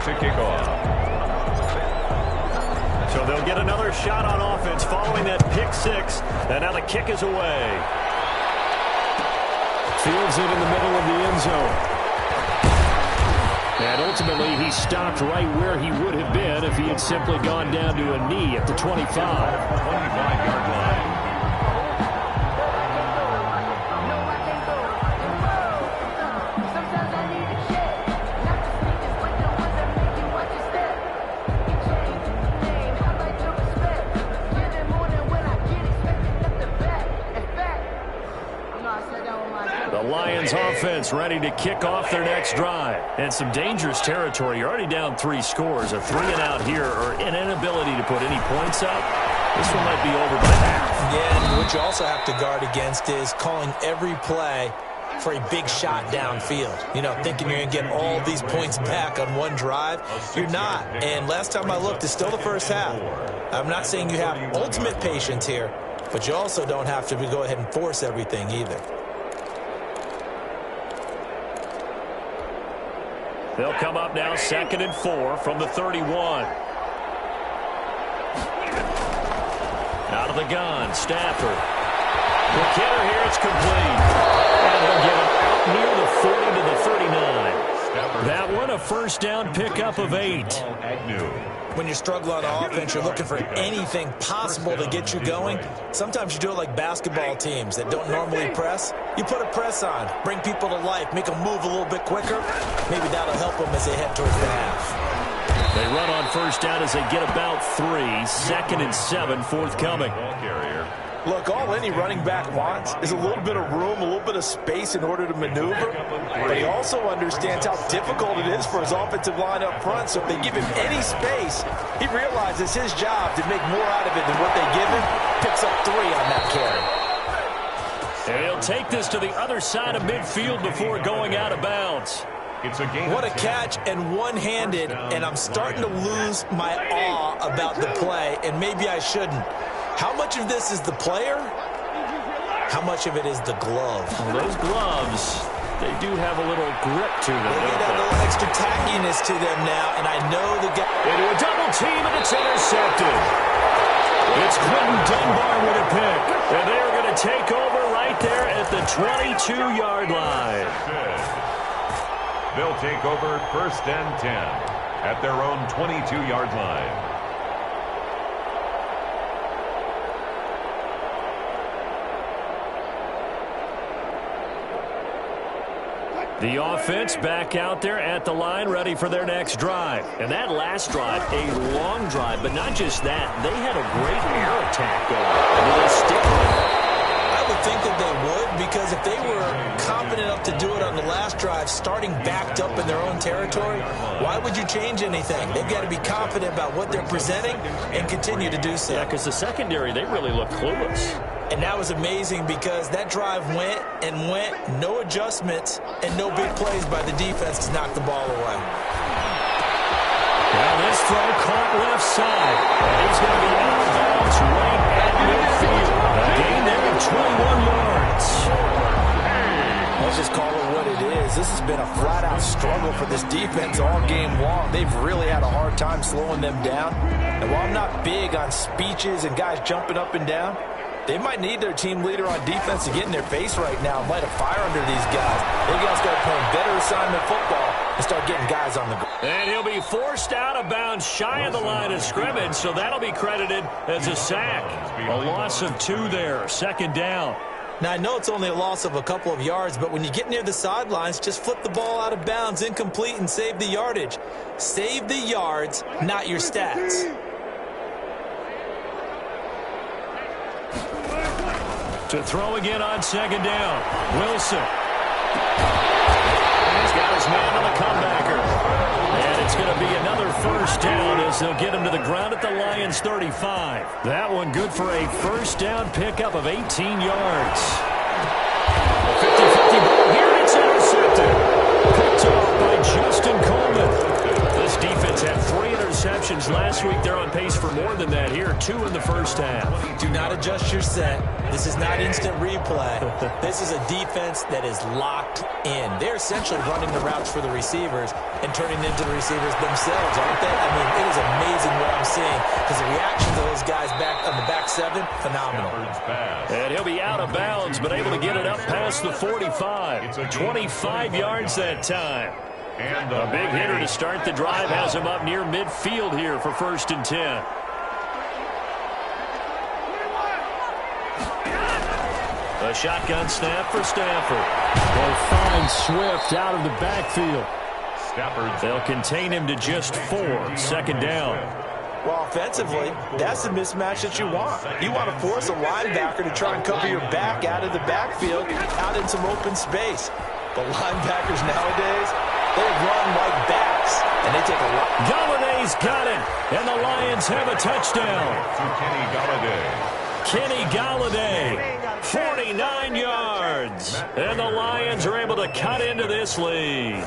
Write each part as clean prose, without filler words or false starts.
to kick off. So they'll get another shot on offense following that pick six. And now the kick is away. Fields it in the middle of the end zone. And ultimately, he stopped right where he would have been if he had simply gone down to a knee at the 25. 25-yard line. Offense ready to kick off their next drive. And some dangerous territory. You're already down 3 scores. A 3-and-out here or an inability to put any points up. This one might be over by half. Yeah, and what you also have to guard against is calling every play for a big shot downfield. You know, thinking you're going to get all these points back on one drive. You're not. And last time I looked, it's still the first half. I'm not saying you have ultimate patience here, but you also don't have to go ahead and force everything either. They'll come up now 2nd and 4 from the 31. Out of the gun, Stafford. The killer here, it's complete. And they'll get it out near the 40 to the 39. That one a first down pickup of 8. When you're struggling on offense, you're looking for anything possible to get you going. Sometimes you do it like basketball teams that don't normally press. You put a press on, bring people to life, make them move a little bit quicker. Maybe that'll help them as they head towards the half. They run on first down as they get about 3. 2nd and 7 forthcoming. Look, all any running back wants is a little bit of room, a little bit of space in order to maneuver. But he also understands how difficult it is for his offensive line up front. So if they give him any space, he realizes his job to make more out of it than what they give him. Picks up 3 on that carry. And he'll take this to the other side of midfield before going out of bounds. What a catch and one-handed, and I'm starting to lose my awe about the play, and maybe I shouldn't. How much of this is the player? How much of it is the glove? Well, those gloves, they do have a little grip to them. They get that little extra tackiness to them now, and I know the guy. Into a double team, and it's intercepted. It's Quentin Dunbar with a pick. And they are going to take over right there at the 22-yard line. They'll take over 1st and 10 at their own 22-yard line. The offense back out there at the line, ready for their next drive. And that last drive, a long drive, but not just that. They had a great air attack going. Will they stick with it? I would think that they would, because if they were confident enough to do it on the last drive, starting backed up in their own territory, why would you change anything? They've got to be confident about what they're presenting and continue to do so. Yeah, because the secondary, they really look clueless. And that was amazing because that drive went and went, no adjustments, and no big plays by the defense to knock the ball away. Now this throw caught left side. He's going to be out of bounds right at midfield. A gain there of 21 yards. Let's just call it what it is. This has been a flat-out struggle for this defense all game long. They've really had a hard time slowing them down. And while I'm not big on speeches and guys jumping up and down, they might need their team leader on defense to get in their face right now and light a fire under these guys. They got to start playing better assignment football and start getting guys on the ground. And he'll be forced out of bounds shy of the line of scrimmage, so that'll be credited as a sack. A loss of 2 there, 2nd down. Now, I know it's only a loss of a couple of yards, but when you get near the sidelines, just flip the ball out of bounds, incomplete, and save the yardage. Save the yards, not your stats. To throw again on 2nd down. Wilson. He's got his man on the comebacker. And it's going to be another first down as they'll get him to the ground at the Lions' 35. That one good for a first down pickup of 18 yards. 50-50 ball here, and it's intercepted. Picked off by Justin Coleman. This defense had 3 interceptions interceptions last week. They're on pace for more than that here. 2 in the first half. Do not adjust your set. This is not instant replay. This is a defense that is locked in. They're essentially running the routes for the receivers and turning them into the receivers themselves, aren't they? I mean, it is amazing what I'm seeing because the reactions of those guys back on the back 7, phenomenal. And he'll be out of bounds, but able to get it up past the 45. 25 yards that time. And a big hitter to start the drive has him up near midfield here for 1st and 10. A shotgun snap for Stafford. They find Swift out of the backfield. They'll contain him to just 4. 2nd down. Well, offensively, that's the mismatch that you want. You want to force a linebacker to try and cover your back out of the backfield, out in some open space. But linebackers nowadays, they run like backs, and they take a lot. Galladay's got it, and the Lions have a touchdown. To Kenny Galladay. Kenny Galladay, 49 yards. And the Lions are able to cut into this lead.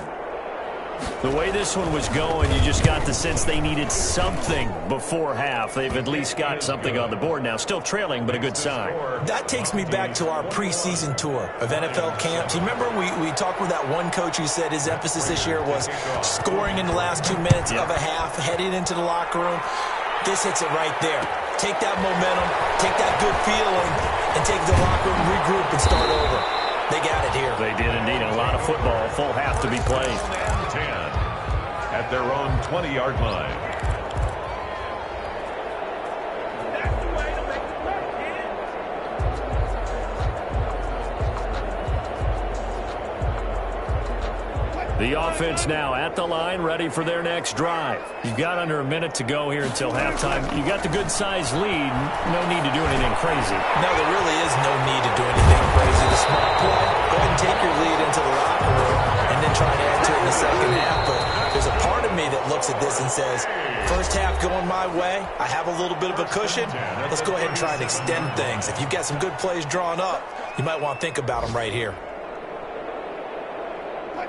The way this one was going, you just got the sense they needed something before half. They've at least got something on the board now. Still trailing, but a good sign. That takes me back to our preseason tour of NFL camps. You remember we talked with that one coach who said his emphasis this year was scoring in the last 2 minutes of a half, heading into the locker room. This hits it right there. Take that momentum, take that good feeling, and take the locker room, regroup, and start over. They got it here. They did indeed. A lot of football, full half to be played. 10 at their own 20-yard line. The offense now at the line, ready for their next drive. You've got under a minute to go here until halftime. You got the good-sized lead. No need to do anything crazy. No, there really is no need to do anything crazy. The smart play, go ahead and take your lead into the locker room and then try to add to it in the second half. But there's a part of me that looks at this and says, first half going my way, I have a little bit of a cushion. Let's go ahead and try and extend things. If you've got some good plays drawn up, you might want to think about them right here.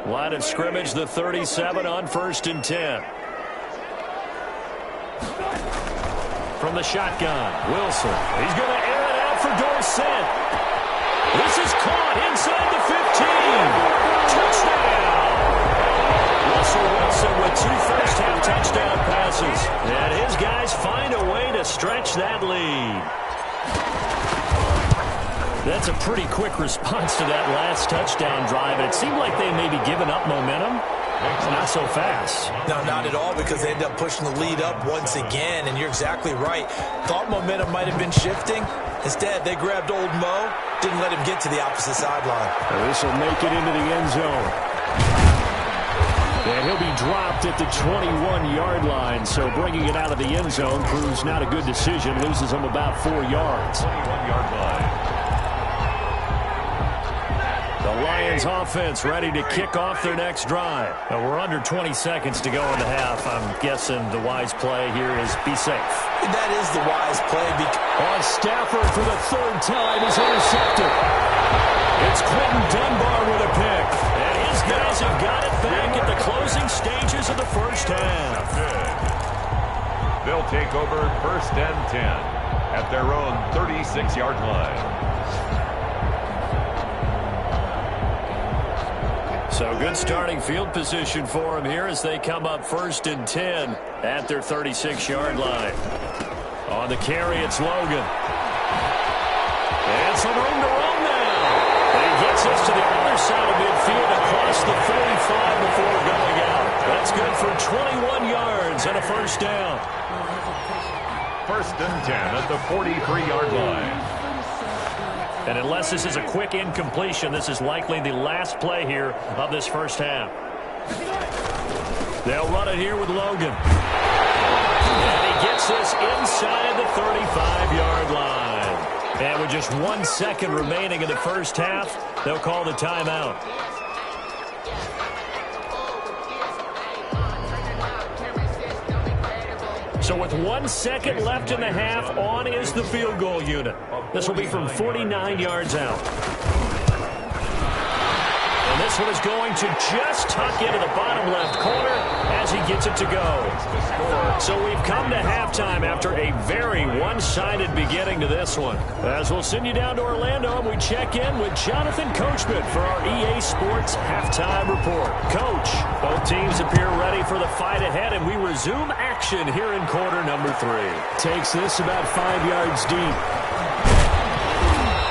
Line of scrimmage, the 37 on 1st and 10. From the shotgun, Wilson. He's going to air it out for Dorsett. This is caught inside the 15. Touchdown! Russell Wilson with 2 first-half touchdown passes. And his guys find a way to stretch that lead. That's a pretty quick response to that last touchdown drive. It seemed like they may be giving up momentum. Not so fast. No, not at all, because they end up pushing the lead up once again, and you're exactly right. Thought momentum might have been shifting. Instead, they grabbed old Mo, didn't let him get to the opposite sideline. This will make it into the end zone. And he'll be dropped at the 21-yard line, so bringing it out of the end zone proves not a good decision. Loses him about 4 yards. 21-yard line. The Lions offense ready to kick off their next drive. Now we're under 20 seconds to go in the half. I'm guessing the wise play here is be safe. That is the wise play. On Stafford for the 3rd time is intercepted. It's Quentin Dunbar with a pick. And his guys have got it back at the closing stages of the first half. They'll take over 1st and 10 at their own 36-yard line. So good starting field position for them here as they come up 1st and 10 at their 36-yard line. On the carry, it's Logan. And some room to run now. And he gets us to the other side of midfield across the 45 before going out. That's good for 21 yards and a first down. 1st and 10 at the 43-yard line. And unless this is a quick incompletion, this is likely the last play here of this first half. They'll run it here with Logan. And he gets us inside the 35-yard line. And with just 1 second remaining in the first half, they'll call the timeout. So with 1 second left in the half, on is the field goal unit. This will be from 49 yards out. And This one is going to just tuck into the bottom left corner as he gets it to go. So we've come to halftime after a very one-sided beginning to this one. As we'll send you down to Orlando, and we check in with Jonathan Coachman for our EA Sports Halftime Report. Coach, both teams appear ready for the fight ahead, and we resume action here in quarter number 3. Takes this about 5 yards deep.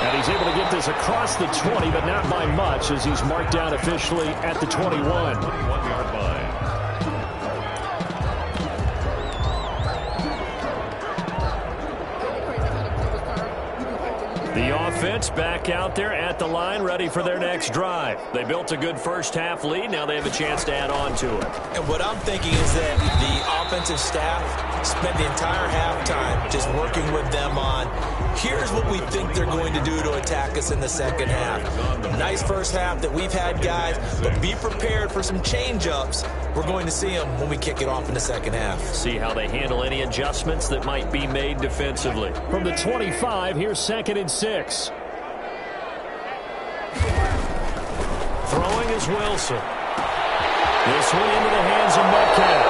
And he's able to get this across the 20, but not by much, as he's marked down officially at the 21. 21-yard line. The offense back out there at the line, ready for their next drive. They built a good first-half lead. Now they have a chance to add on to it. And what I'm thinking is that the offensive staff spent the entire halftime just working with them on, here's what we think they're going to do to attack us in the second half. Nice first half that we've had, guys, but be prepared for some change-ups. We're going to see them when we kick it off in the second half. See how they handle any adjustments that might be made defensively. From the 25, here's 2nd and 6. Throwing is Wilson. This one into the hands of Metcalf.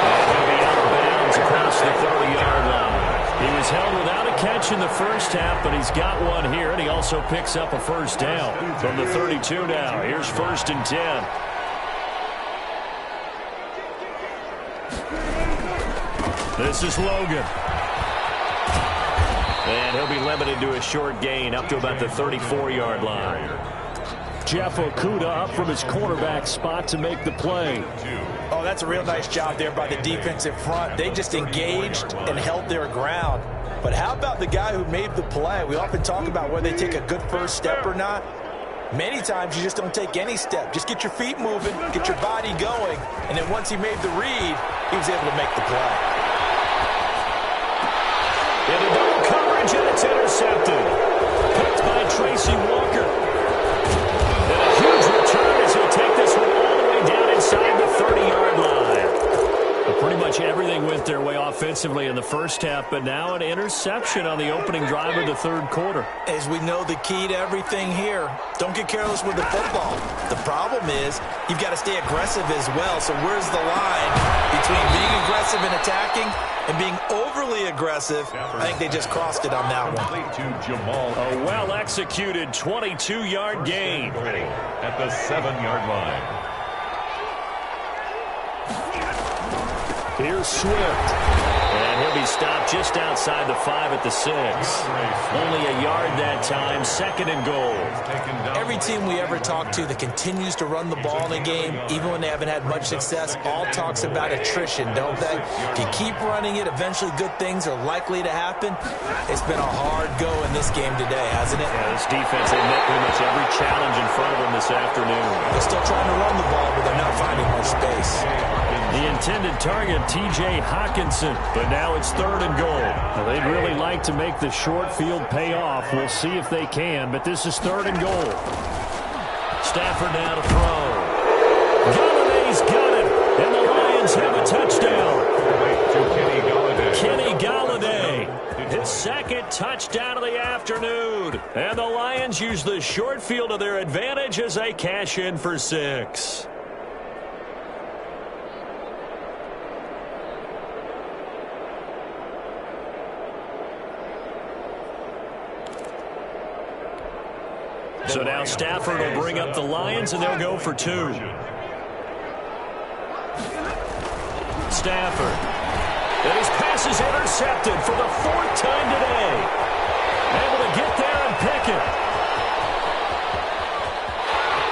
And he'll be out of bounds across the 30-yard line. He was held without a catch in the first half, but he's got one here, and he also picks up a first down. From the 32 now, here's 1st and 10. This is Logan. And he'll be limited to a short gain up to about the 34-yard line. Jeff Okudah up from his cornerback spot to make the play. Oh, that's a real nice job there by the defensive front. They just engaged and held their ground. But how about the guy who made the play? We often talk about whether they take a good first step or not. Many times you just don't take any step. Just get your feet moving, get your body going, and then once he made the read, he was able to make the play. Into double coverage, and it's intercepted. Picked by Tracy Walker. And a huge return as he'll take this one all the way down inside the 30-yard line. But pretty much everything went their way offensively in the first half, but now an interception on the opening drive of the third quarter. As we know, the key to everything here, don't get careless with the football. The problem is you've got to stay aggressive as well. So where's the line between being aggressive and attacking and being overly aggressive? I think they just crossed it on that one. A well-executed 22-yard gain. At the 7-yard line. Here's Swift. And he'll be stopped just outside the 5 at the 6. Only a yard that time, 2nd and goal. Every team we ever talk to that continues to run the ball in a game, even when they haven't had much success, all talks about attrition, don't they? If you keep running it, eventually good things are likely to happen. It's been a hard go in this game today, hasn't it? Yeah, this defense, they met pretty much every challenge in front of them this afternoon. They're still trying to run the ball, but they're not finding much space. The intended target, T.J. Hawkinson, but now it's 3rd and goal. Now, they'd really like to make the short field pay off. We'll see if they can, but this is 3rd and goal. Stafford now to throw. Galladay's got it, and the Lions have a touchdown. Kenny Galladay, his 2nd touchdown of the afternoon. And the Lions use the short field to their advantage as they cash in for 6. So now Stafford will bring up the Lions, and they'll go for 2. Stafford. And his pass is intercepted for the 4th time today. Able to get there and pick it.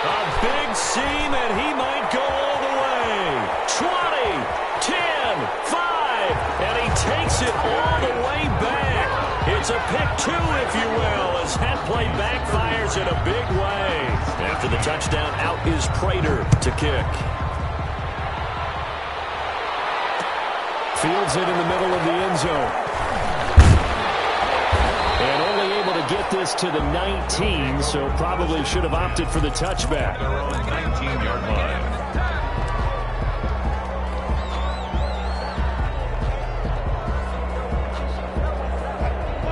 A big seam, and he might go all the way. 20, 10, 5, and he takes it all the way back. It's a pick 2, if you will, as that play backfires in a big way. After the touchdown, out is Prater to kick. Fields it in the middle of the end zone. And only able to get this to the 19, so probably should have opted for the touchback. 19-yard line.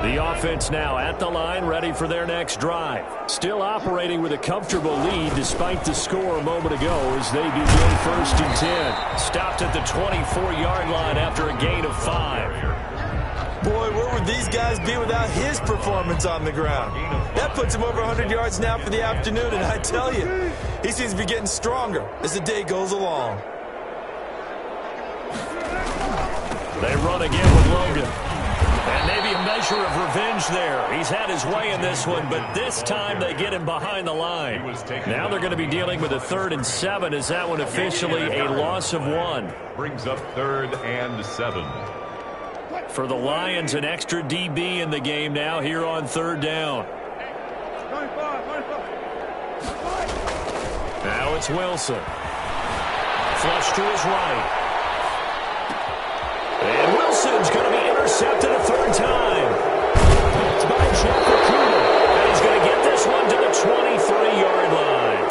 The offense now at the line, ready for their next drive. Still operating with a comfortable lead despite the score a moment ago as they begin 1st and 10. Stopped at the 24-yard line after a gain of 5. Boy, where would these guys be without his performance on the ground? That puts him over 100 yards now for the afternoon, and I tell you, he seems to be getting stronger as the day goes along. They run again with Logan. And maybe a measure of revenge there. He's had his way in this one, but this time they get him behind the line. Now they're going to be dealing with a 3rd and 7. Is that one officially a loss of 1? Brings up 3rd and 7. For the Lions, an extra DB in the game now here on 3rd down. Now it's Wilson. Flush to his right. And Wilson's going to be intercepted a 3rd time. It's by Jeff Okuda. And he's going to get this one to the 23-yard line.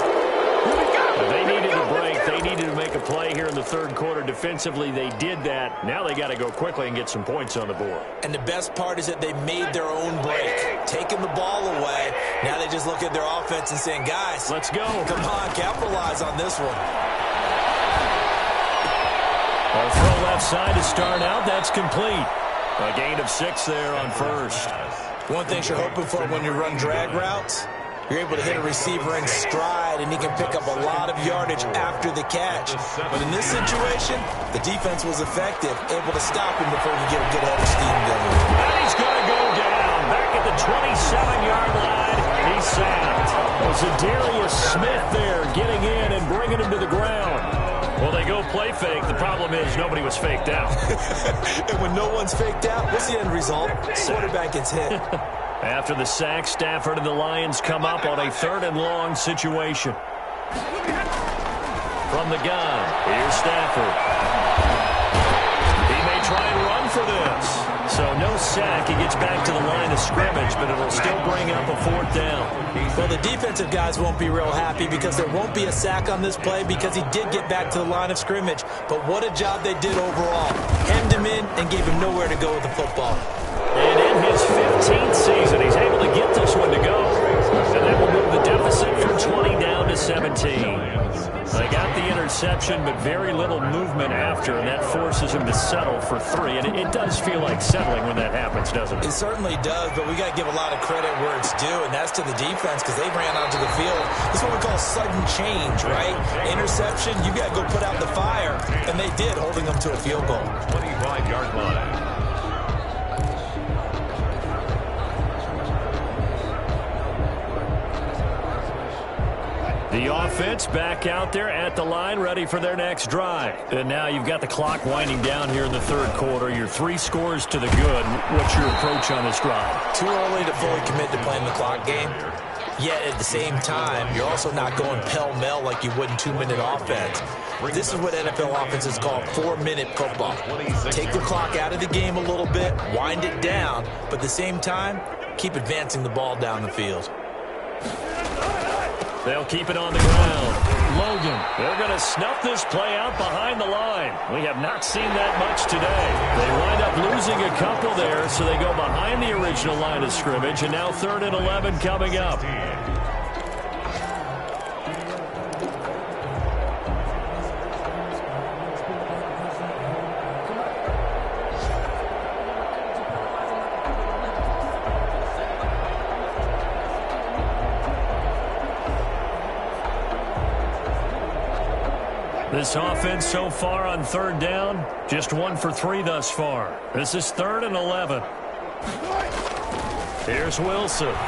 They needed a break. They needed to make a play here in the 3rd quarter. Defensively, they did that. Now they got to go quickly and get some points on the board. And the best part is that they made their own break. Taking the ball away. Now they just look at their offense and saying, guys, let's go. Come on, capitalize on this one. A throw left side to start out. That's complete. A gain of 6 there on 1st. One thing you're hoping for when you run drag routes, you're able to hit a receiver in stride, and he can pick up a lot of yardage after the catch. But in this situation, the defense was effective, able to stop him before he could get a good head of steam going. And he's going to go down. Back at the 27-yard line. He's sacked. Well, Zadarius Smith there getting in and bringing him to the ground. Well, they go play fake. The problem is nobody was faked out. And when no one's faked out, what's the end result? Quarterback gets hit. After the sack, Stafford and the Lions come up on a 3rd and long situation. From the gun, here's Stafford. He may try and run for this. So no sack. He gets back to the line of scrimmage, but it'll still bring up a 4th down. Well, the defensive guys won't be real happy because there won't be a sack on this play because he did get back to the line of scrimmage. But what a job they did overall. Hemmed him in and gave him nowhere to go with the football. And in his 15th season, he's able to get this one to go. And that will move the deficit from 20 down to 17. They got the interception, but very little movement after, and that forces him to settle for 3. And it does feel like settling when that happens, doesn't it? It certainly does, but we got to give a lot of credit where it's due, and that's to the defense because they ran onto the field. This is what we call sudden change, right? Interception, you got to go put out the fire, and they did, holding them to a field goal. 25-yard line. The offense back out there at the line, ready for their next drive. And now you've got the clock winding down here in the 3rd quarter. You're 3 scores to the good. What's your approach on this drive? Too early to fully commit to playing the clock game. Yet at the same time, you're also not going pell-mell like you would in 2-minute offense. This is what NFL offenses call 4-minute football. Take the clock out of the game a little bit, wind it down, but at the same time, keep advancing the ball down the field. They'll keep it on the ground. Logan, they're going to snuff this play out behind the line. We have not seen that much today. They wind up losing a couple there, so they go behind the original line of scrimmage, and now 3rd and 11 coming up. This offense so far on 3rd down, just 1 for 3 thus far. This is 3rd and 11. Here's Wilson. This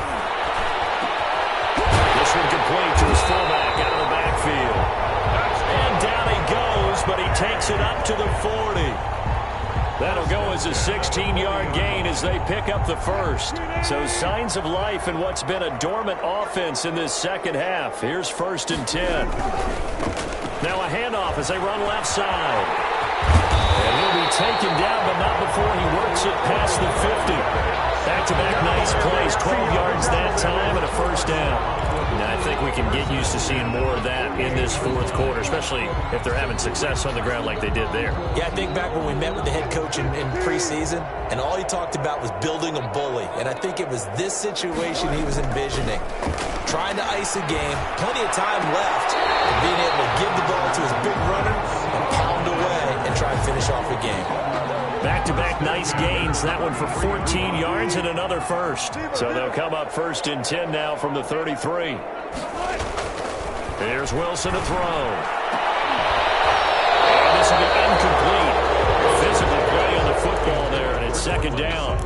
one complete to his fullback out of the backfield. And down he goes, but he takes it up to the 40. That'll go as a 16-yard gain as they pick up the 1st. So signs of life in what's been a dormant offense in this 2nd half. Here's 1st and 10. Now a handoff as they run left side. And he'll be taken down, but not before he works it past the 50. Back-to-back nice plays, 12 yards that time and a first down. Now, I think we can get used to seeing more of that in this fourth quarter, especially if they're having success on the ground like they did there. Yeah, I think back when we met with the head coach in preseason, and all he talked about was building a bully. And I think it was this situation he was envisioning. Trying to ice a game, plenty of time left, and being able to give the ball to his big runner and pound away and try and finish off a game. Back-to-back nice gains. That one for 14 yards and another first. So they'll come up 1st and 10 now from the 33. Here's Wilson to throw. And this will be incomplete. Physical play on the football there, and it's 2nd down.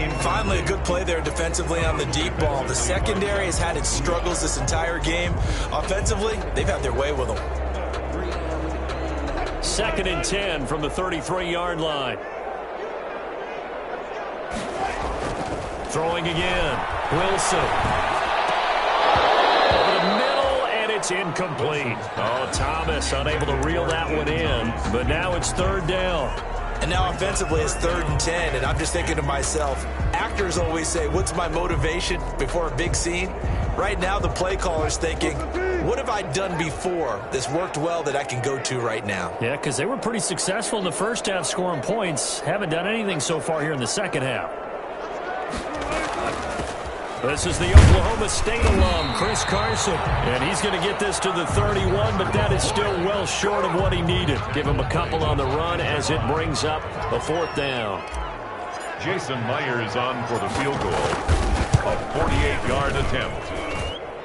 And finally, a good play there defensively on the deep ball. The secondary has had its struggles this entire game. Offensively, they've had their way with them. 2nd and 10 from the 33-yard line. Throwing again. Wilson. Over the middle, and it's incomplete. Oh, Thomas unable to reel that one in, but now it's 3rd down. And now offensively, it's 3rd and 10, and I'm just thinking to myself, actors always say, what's my motivation before a big scene? Right now, the play caller's thinking, what have I done before that's worked well that I can go to right now? Yeah, because they were pretty successful in the first half scoring points. Haven't done anything so far here in the second half. This is the Oklahoma State alum, Chris Carson. And he's going to get this to the 31, but that is still well short of what he needed. Give him a couple on the run as it brings up a 4th down. Jason Myers on for the field goal. A 48-yard attempt.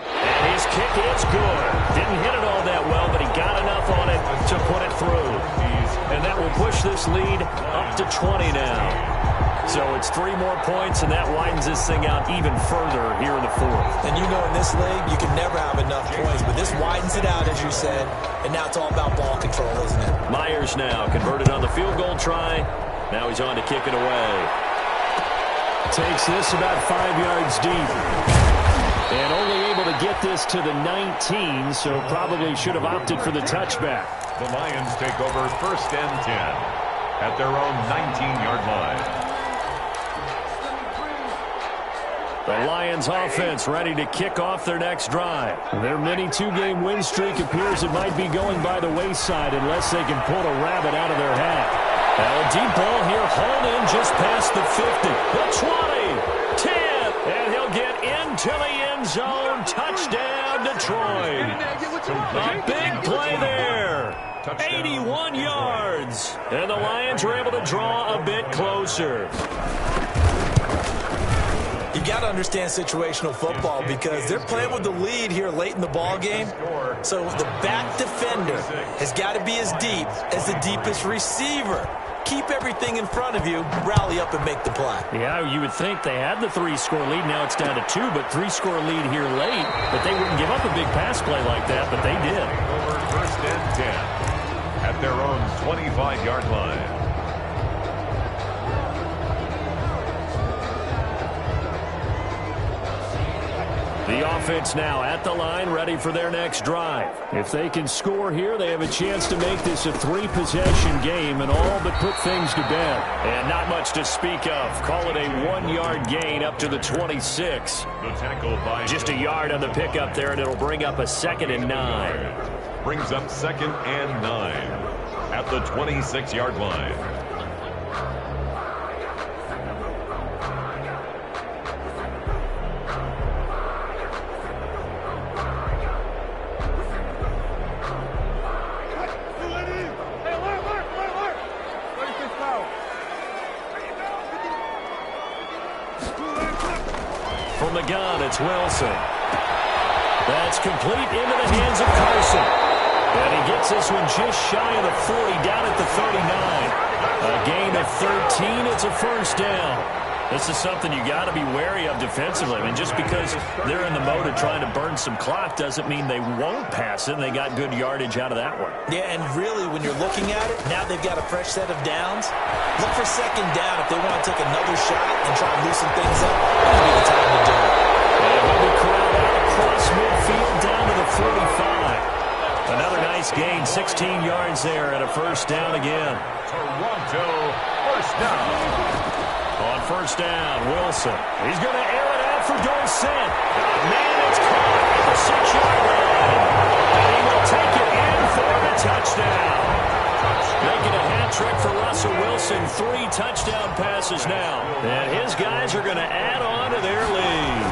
And his kick is good. Didn't hit it all that well, but he got enough on it to put it through. And that will push this lead up to 20 now. So it's 3 more points, and that widens this thing out even further here in the 4th. And you know in this league, you can never have enough points, but this widens it out, as you said, and now it's all about ball control, isn't it? Myers now converted on the field goal try. Now he's on to kick it away. Takes this about 5 yards deep. And only able to get this to the 19, so probably should have opted for the touchback. The Lions take over 1st and 10 at their own 19-yard line. The Lions offense ready to kick off their next drive. Their mini 2-game win streak appears it might be going by the wayside unless they can pull a rabbit out of their hat. Now a deep ball here, hauled in just past the 50. The 20, 10, and he'll get into the end zone. Touchdown, Detroit. A big play there. 81 yards. And the Lions are able to draw a bit closer. You got to understand situational football because they're playing with the lead here late in the ball game. So the back defender has got to be as deep as the deepest receiver. Keep everything in front of you, rally up and make the play. Yeah, you would think they had the 3-score lead. Now it's down to 2, but 3-score lead here late. But they wouldn't give up a big pass play like that, but they did. Over 1st and 10 at their own 25-yard line. The offense now at the line, ready for their next drive. If they can score here, they have a chance to make this a 3-possession game and all but put things to bed. And not much to speak of. Call it a 1-yard gain up to the 26. The tackle by just a yard on the pickup there, and it'll bring up a 2nd and 9. Brings up 2nd and 9 at the 26-yard line. From the gun, it's Wilson. That's complete into the hands of Carson. And he gets this one just shy of the 40, down at the 39. A gain of 13, it's a first down. This is something you got to be wary of defensively. I mean, just because they're in the mode of trying to burn some clock doesn't mean they won't pass it. And they got good yardage out of that one. Yeah, and really, when you're looking at it, now they've got a fresh set of downs. Look for 2nd down if they want to take another shot and try and loosen things up. That'll be the time to do it. And when we crowd out across midfield down to the 45. Another nice gain, 16 yards there and a first down again. Toronto to first down. On first down, Wilson. He's going to air it out for Dorsett. Man, it's caught at the 6-yard line. And he will take it in for the touchdown. Making a hat trick for Russell Wilson. 3 touchdown passes now. And his guys are going to add on to their lead.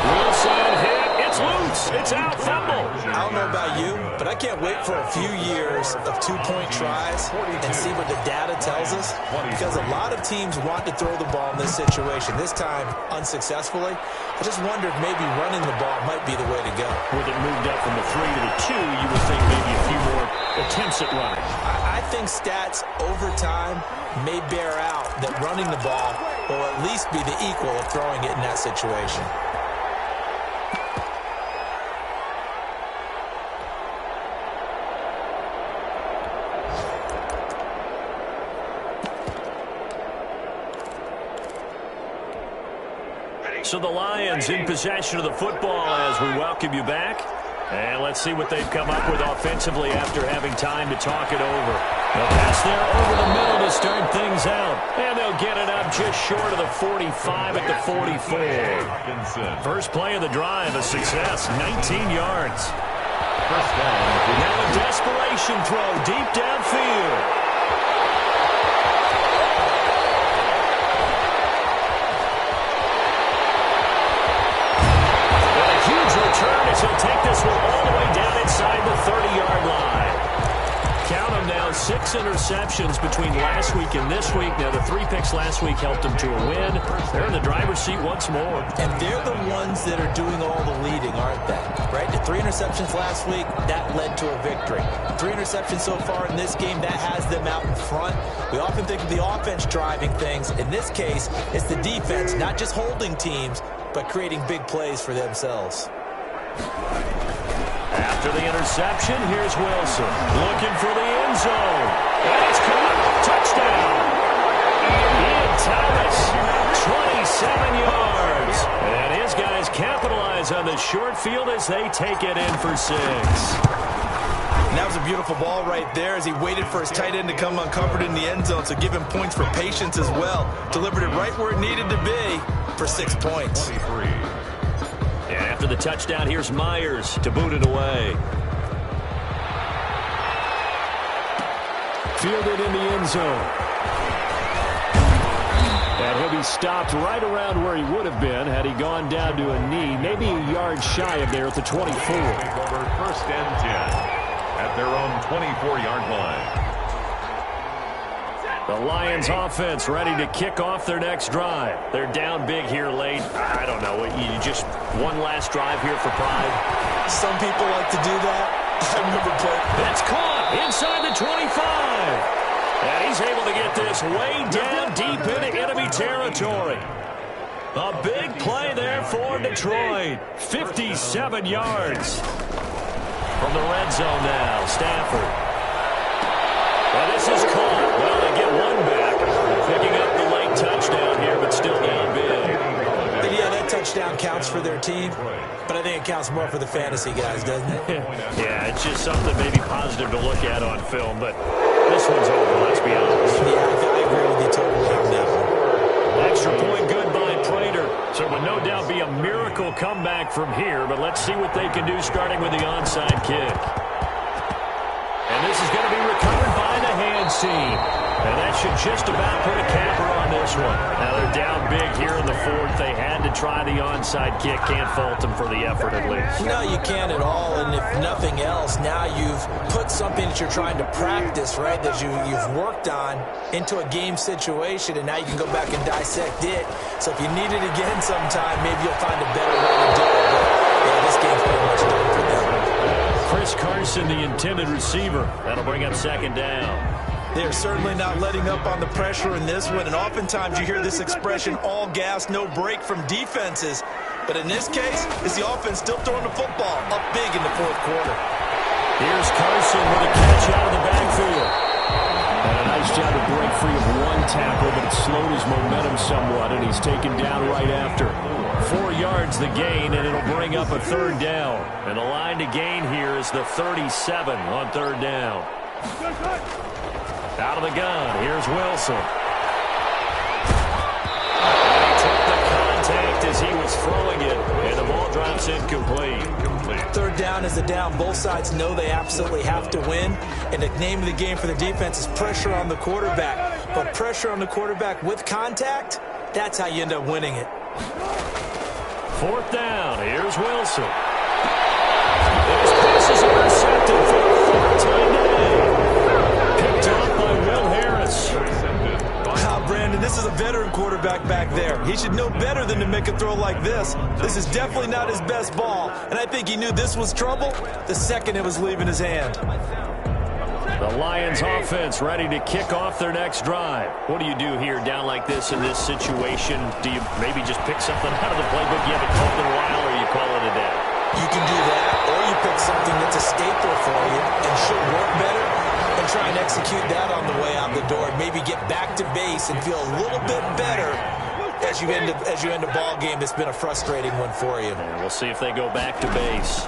Wilson hit. It's loose. It's out. Fumble. I don't know about you, but I can't wait for a few years of 2-point tries and see what the data tells us, because a lot of teams want to throw the ball in this situation, this time unsuccessfully. I just wonder if maybe running the ball might be the way to go. With it moved up from the 3 to the 2, you would think maybe a few more attempts at running. I think stats over time may bear out that running the ball will at least be the equal of throwing it in that situation. So the Lions in possession of the football as we welcome you back. And let's see what they've come up with offensively after having time to talk it over. They'll pass there over the middle to start things out. And they'll get it up just short of the 45 at the 44. First play of the drive, a success, 19 yards. Now a desperation throw deep downfield. He'll take this one all the way down inside the 30-yard line. Count them now, 6 interceptions between last week and this week. Now, the 3 picks last week helped them to a win. They're in the driver's seat once more. And they're the ones that are doing all the leading, aren't they? Right? The 3 interceptions last week, that led to a victory. 3 interceptions so far in this game, that has them out in front. We often think of the offense driving things. In this case, it's the defense, not just holding teams, but creating big plays for themselves. After the interception, here's Wilson looking for the end zone. And it's caught. Touchdown. Ian Thomas, 27 yards. And his guys capitalize on the short field as they take it in for 6. And that was a beautiful ball right there as he waited for his tight end to come uncovered in the end zone, so give him points for patience as well. Delivered it right where it needed to be for 6 points. 23. And after the touchdown, here's Myers to boot it away. Fielded in the end zone. And he'll be stopped right around where he would have been had he gone down to a knee, maybe a yard shy of there at the 24. Take over first and 10 at their own 24-yard line. The Lions offense ready to kick off their next drive. They're down big here late. I don't know. You just one last drive here for pride. Some people like to do that. I remember playing. That's caught inside the 25. And he's able to get this way down deep into enemy territory. A big play there for Detroit. 57 yards. From the red zone now, Stafford. Well, this is caught. Well, they get one back. Picking up the late touchdown here, but still down big. Yeah, that touchdown counts for their team, but I think it counts more for the fantasy guys, doesn't it? Yeah, it's just something maybe positive to look at on film, but this one's over, let's be honest. Yeah, I agree with you totally on that one. Extra point good by Prater. So it would no doubt be a miracle comeback from here, but let's see what they can do starting with the onside kick. And this is going to be recovered by the hands team. And that should just about put a capper on this one. Now they're down big here in the fourth. They had to try the onside kick. Can't fault them for the effort at least. No, you can't at all. And if nothing else, now you've put something that you're trying to practice, right, that you've worked on into a game situation, and now you can go back and dissect it. So if you need it again sometime, maybe you'll find a better way to do it. But yeah, this game's pretty much done for them. Chris Carson, the intended receiver. That'll bring up second down. They're certainly not letting up on the pressure in this one, and oftentimes you hear this expression, all gas, no break from defenses. But in this case, it's the offense still throwing the football up big in the fourth quarter. Here's Carson with a catch out of the backfield. And a nice job to break free of one tackle, but it slowed his momentum somewhat, and he's taken down right after. 4 yards the gain, and it'll bring up a third down. And the line to gain here is the 37 on third down. Out of the gun, here's Wilson. And he took the contact as he was throwing it, and the ball drops incomplete. Third down is a down. Both sides know they absolutely have to win, and the name of the game for the defense is pressure on the quarterback. But pressure on the quarterback with contact, that's how you end up winning it. Fourth down, here's Wilson. His pass is intercepted for the third time today. Picked off by Will Harris. Wow, Brandon, this is a veteran quarterback back there. He should know better than to make a throw like this. This is definitely not his best ball, and I think he knew this was trouble the second it was leaving his hand. The Lions offense ready to kick off their next drive. What do you do here down like this in this situation? Do you maybe just pick something out of the playbook you haven't called in a while, or you call it a day? You can do that, or you pick something that's a staple for you and should work better, and try and execute that on the way out the door. Maybe get back to base and feel a little bit better as you end a ball game that's been a frustrating one for you. And we'll see if they go back to base.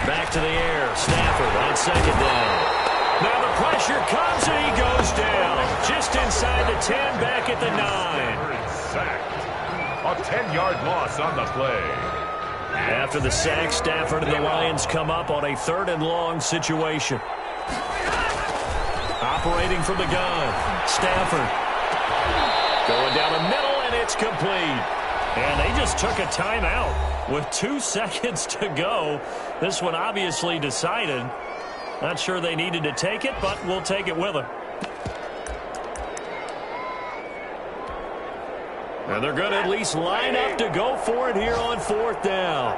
Back to the air. Stafford on second down. Now the pressure comes and he goes down. Just inside the 10, back at the 9. Sacked. A 10-yard loss on the play. After the sack, Stafford and the Lions come up on a 3rd and long situation. Operating from the gun, Stafford. Going down the middle, and it's complete. And they just took a timeout with 2 seconds to go. This one obviously decided. Not sure they needed to take it, but we'll take it with them. And they're going to at least line up to go for it here on 4th down.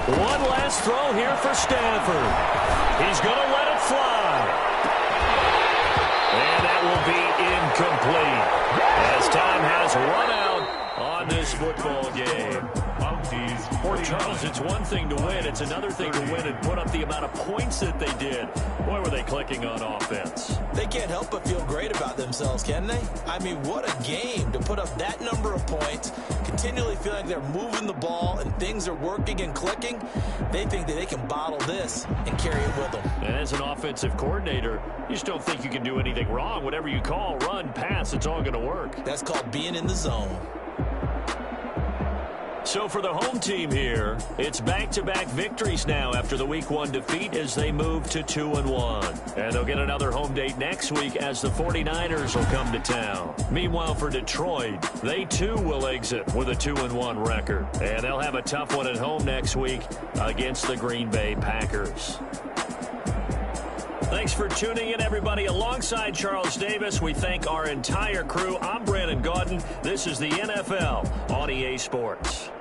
One last throw here for Stafford. He's going to let it fly. And that will be incomplete as time has run out on this football game. Charles, it's one thing to win. It's another thing to win and put up the amount of points that they did. Boy, were they clicking on offense. They can't help but feel great about themselves, can they? I mean, what a game to put up that number of points, continually feeling like they're moving the ball and things are working and clicking. They think that they can bottle this and carry it with them. And as an offensive coordinator, you just don't think you can do anything wrong. Whatever you call, run, pass, it's all going to work. That's called being in the zone. So for the home team here, it's back-to-back victories now after the Week 1 defeat as they move to 2-1. And they'll get another home date next week as the 49ers will come to town. Meanwhile, for Detroit, they too will exit with a 2-1 record. And they'll have a tough one at home next week against the Green Bay Packers. Thanks for tuning in, everybody. Alongside Charles Davis, we thank our entire crew. I'm Brandon Gaudin. This is the NFL on EA Sports.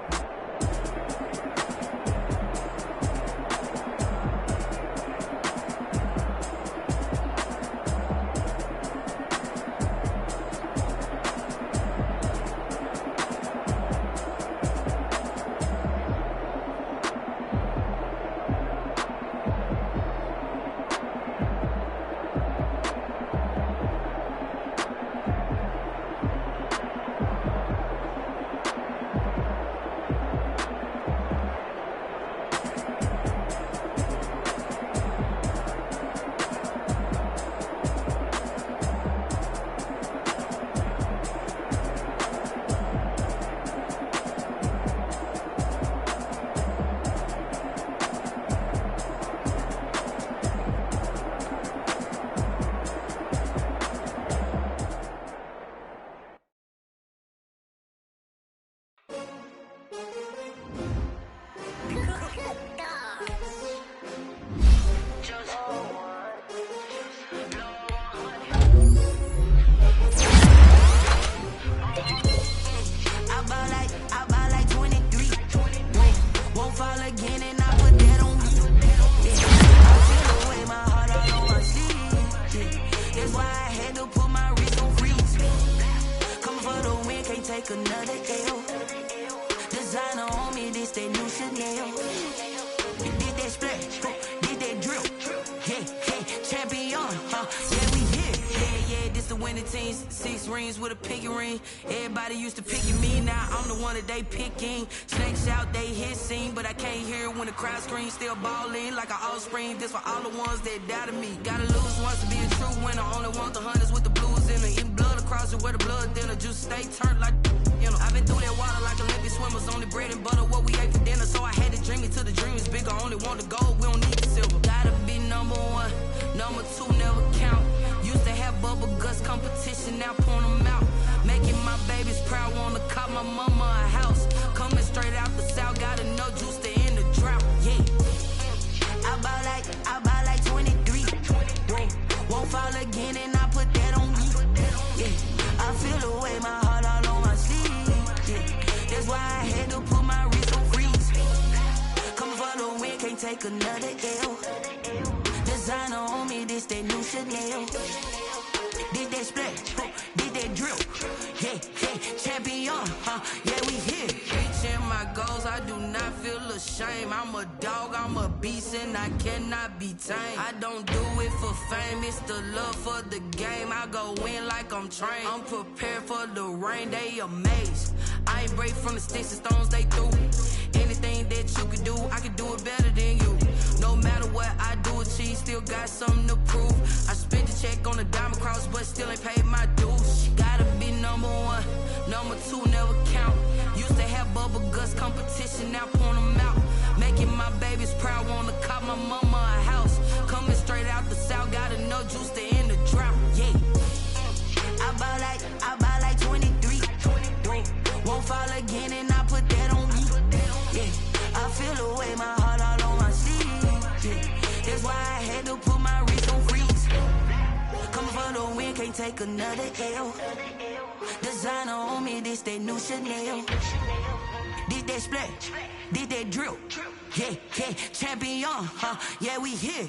2010s, 6 rings with a pinky ring. Everybody used to pick at me, now I'm the one that they picking. Snakes out, they hit scene, but I can't hear when the crowd screams. Still ballin' like an offspring, this for all the ones that doubted me. Gotta lose once to be a true winner, only want the hunters with the blues in it. Eating blood across it where the blood thinner, juice stay turned like, you know. I've been through that water like Olympic swimmers, only bread and butter what we ate for dinner. So I had to dream it till the dream is bigger, only want the gold, we don't need the silver. Gotta be number one, number two never count. Used to have bubble guts competition, now point them out. Making my babies proud, wanna cop my mama a house. Coming straight out the south, gotta know juice to end the drought, yeah. I buy like 23, won't fall again and I put that on me, yeah. I feel the way, my heart all on my sleeve, yeah. That's why I had to put my wrist on freeze. Coming for the win, can't take another L. Designer on me, this that new Chanel. Did that splash, did that drill, yeah, champion, yeah, we here. Reaching my goals, I do not feel ashamed. I'm a dog, I'm a beast, and I cannot be tamed. I don't do it for fame, it's the love for the game. I go in like I'm trained. I'm prepared for the rain, they amazed. I ain't break from the sticks and stones they threw. Anything that you can do, I can do it better than you. No matter what I do, achieve, still got something to prove. I spent the check on the diamond cross, but still ain't paid my dues. Gotta be number one, number two never count. Used to have bubble guts competition, now point them out. Making my babies proud, wanna cop my mama a house. Coming straight out the south, gotta know juice to end the drought, yeah. I buy like 23, won't fall again and I put that on me, yeah. I feel the way, my heart all on my sleeve, yeah. That's why I had to put my wrist on freeze. Coming for the win, can't take another L. Designer on me, this that new Chanel. Did that splash, did that drill, yeah, champion, yeah, we here.